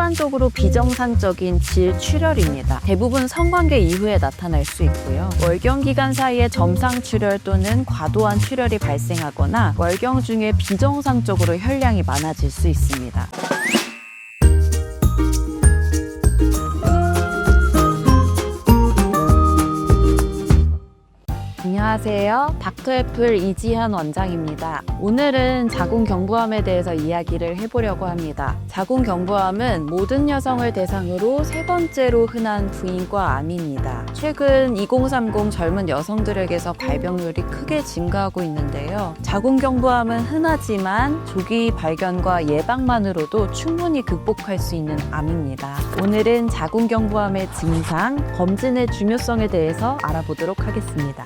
일반적으로 비정상적인 질출혈입니다. 대부분 성관계 이후에 나타날 수 있고요. 월경 기간 사이에 점상 출혈 또는 과도한 출혈이 발생하거나 월경 중에 비정상적으로 혈량이 많아질 수 있습니다. 안녕하세요. 닥터애플 이지현 원장입니다. 오늘은 자궁경부암에 대해서 이야기를 해보려고 합니다. 자궁경부암은 모든 여성을 대상으로 세 번째로 흔한 부인과 암입니다. 최근 2030 젊은 여성들에게서 발병률이 크게 증가하고 있는데요. 자궁경부암은 흔하지만 조기 발견과 예방만으로도 충분히 극복할 수 있는 암입니다. 오늘은 자궁경부암의 증상, 검진의 중요성에 대해서 알아보도록 하겠습니다.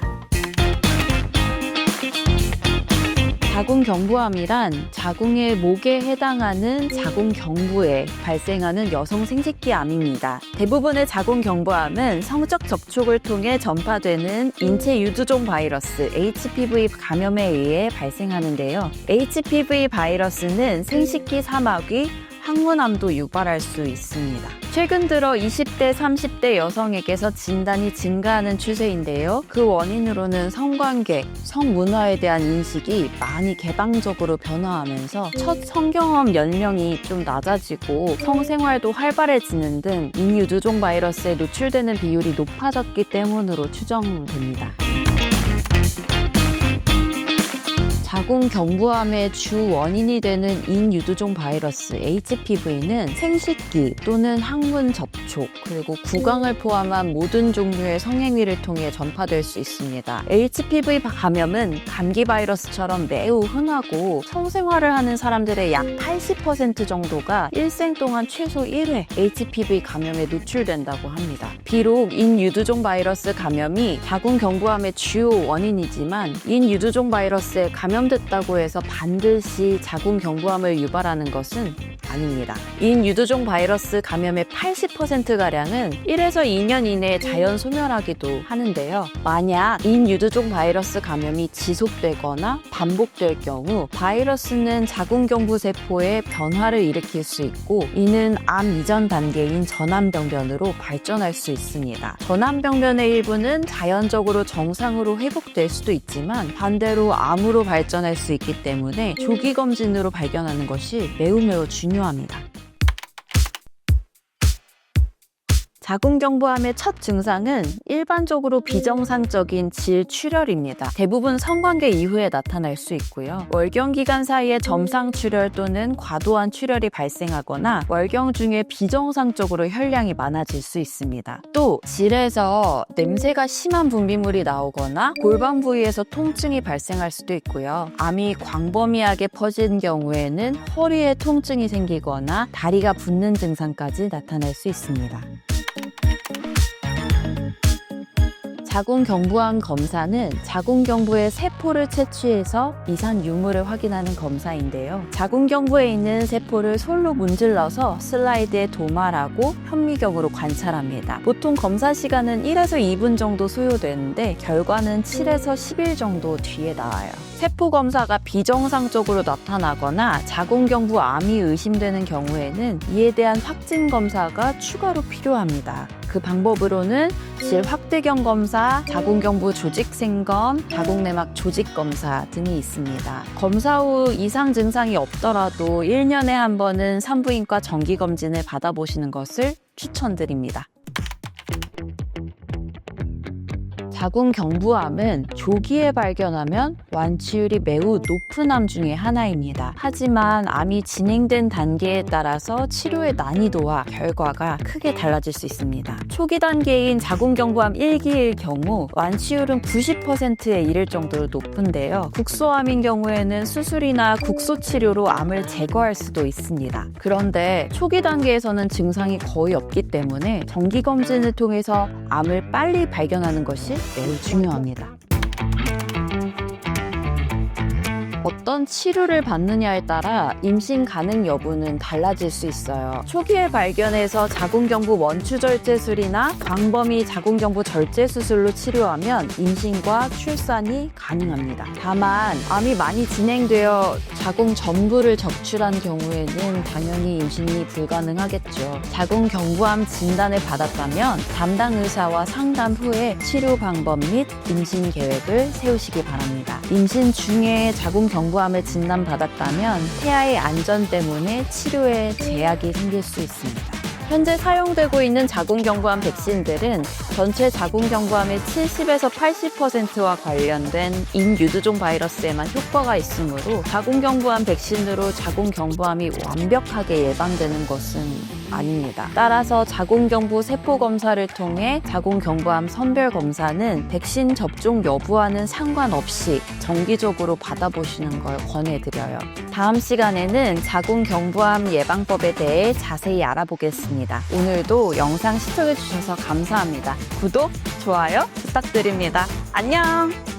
자궁경부암이란 자궁의 목에 해당하는 자궁경부에 발생하는 여성 생식기 암입니다. 대부분의 자궁경부암은 성적 접촉을 통해 전파되는 인체 유두종 바이러스 HPV 감염에 의해 발생하는데요. HPV 바이러스는 생식기 사마귀, 항문암도 유발할 수 있습니다. 최근 들어 20대, 30대 여성에게서 진단이 증가하는 추세인데요. 그 원인으로는 성관계, 성문화에 대한 인식이 많이 개방적으로 변화하면서 첫 성경험 연령이 좀 낮아지고 성생활도 활발해지는 등 인유두종 바이러스에 노출되는 비율이 높아졌기 때문으로 추정됩니다. 자궁경부암의 주 원인이 되는 인유두종 바이러스 HPV는 생식기 또는 항문 접촉 그리고 구강을 포함한 모든 종류의 성행위를 통해 전파될 수 있습니다. HPV 감염은 감기 바이러스처럼 매우 흔하고 성생활을 하는 사람들의 약 80% 정도가 일생 동안 최소 1회 HPV 감염에 노출된다고 합니다. 비록 인유두종 바이러스 감염이 자궁경부암의 주요 원인이지만 인유두종 바이러스에 감염됐다고 해서 반드시 자궁경부암을 유발하는 것은 아닙니다. 인유두종 바이러스 감염의 80%가량은 1에서 2년 이내에 자연 소멸하기도 하는데요. 만약 인유두종 바이러스 감염이 지속되거나 반복될 경우 바이러스는 자궁경부세포에 변화를 일으킬 수 있고 이는 암 이전 단계인 전암병변으로 발전할 수 있습니다. 전암병변의 일부는 자연적으로 정상으로 회복될 수도 있지만 반대로 암으로 발전할 수 있기 때문에 조기 검진으로 발견하는 것이 매우 중요합니다. 자궁경부암의 첫 증상은 일반적으로 비정상적인 질출혈입니다. 대부분 성관계 이후에 나타날 수 있고요. 월경 기간 사이에 점상 출혈 또는 과도한 출혈이 발생하거나 월경 중에 비정상적으로 혈량이 많아질 수 있습니다. 또 질에서 냄새가 심한 분비물이 나오거나 골반 부위에서 통증이 발생할 수도 있고요. 암이 광범위하게 퍼진 경우에는 허리에 통증이 생기거나 다리가 붓는 증상까지 나타날 수 있습니다. 자궁경부암 검사는 자궁경부의 세포를 채취해서 이산 유무를 확인하는 검사인데요. 자궁경부에 있는 세포를 솔로 문질러서 슬라이드에 도말하고 현미경으로 관찰합니다. 보통 검사 시간은 1에서 2분 정도 소요되는데 결과는 7에서 10일 정도 뒤에 나와요. 세포 검사가 비정상적으로 나타나거나 자궁경부암이 의심되는 경우에는 이에 대한 확진 검사가 추가로 필요합니다. 그 방법으로는 질 확대경 검사, 자궁경부 조직 생검, 자궁내막 조직 검사 등이 있습니다. 검사 후 이상 증상이 없더라도 1년에 한 번은 산부인과 정기 검진을 받아보시는 것을 추천드립니다. 자궁경부암은 조기에 발견하면 완치율이 매우 높은 암 중에 하나입니다. 하지만 암이 진행된 단계에 따라서 치료의 난이도와 결과가 크게 달라질 수 있습니다. 초기 단계인 자궁경부암 1기일 경우 완치율은 90%에 이를 정도로 높은데요. 국소암인 경우에는 수술이나 국소 치료로 암을 제거할 수도 있습니다. 그런데 초기 단계에서는 증상이 거의 없기 때문에 정기 검진을 통해서 암을 빨리 발견하는 것이 매우 중요합니다. 어떤 치료를 받느냐에 따라 임신 가능 여부는 달라질 수 있어요. 초기에 발견해서 자궁경부 원추절제술이나 광범위 자궁경부 절제 수술로 치료하면 임신과 출산이 가능합니다. 다만 암이 많이 진행되어 자궁 전부를 적출한 경우에는 당연히 임신이 불가능하겠죠. 자궁 경부암 진단을 받았다면 담당 의사와 상담 후에 치료 방법 및 임신 계획을 세우시기 바랍니다. 임신 중에 자궁 경부암을 진단받았다면 태아의 안전 때문에 치료에 제약이 생길 수 있습니다. 현재 사용되고 있는 자궁경부암 백신들은 전체 자궁경부암의 70에서 80%와 관련된 인유두종 바이러스에만 효과가 있으므로 자궁경부암 백신으로 자궁경부암이 완벽하게 예방되는 것은 아닙니다. 따라서 자궁경부 세포 검사를 통해 자궁경부암 선별 검사는 백신 접종 여부와는 상관없이 정기적으로 받아보시는 걸 권해드려요. 다음 시간에는 자궁경부암 예방법에 대해 자세히 알아보겠습니다. 오늘도 영상 시청해주셔서 감사합니다. 구독, 좋아요 부탁드립니다. 안녕!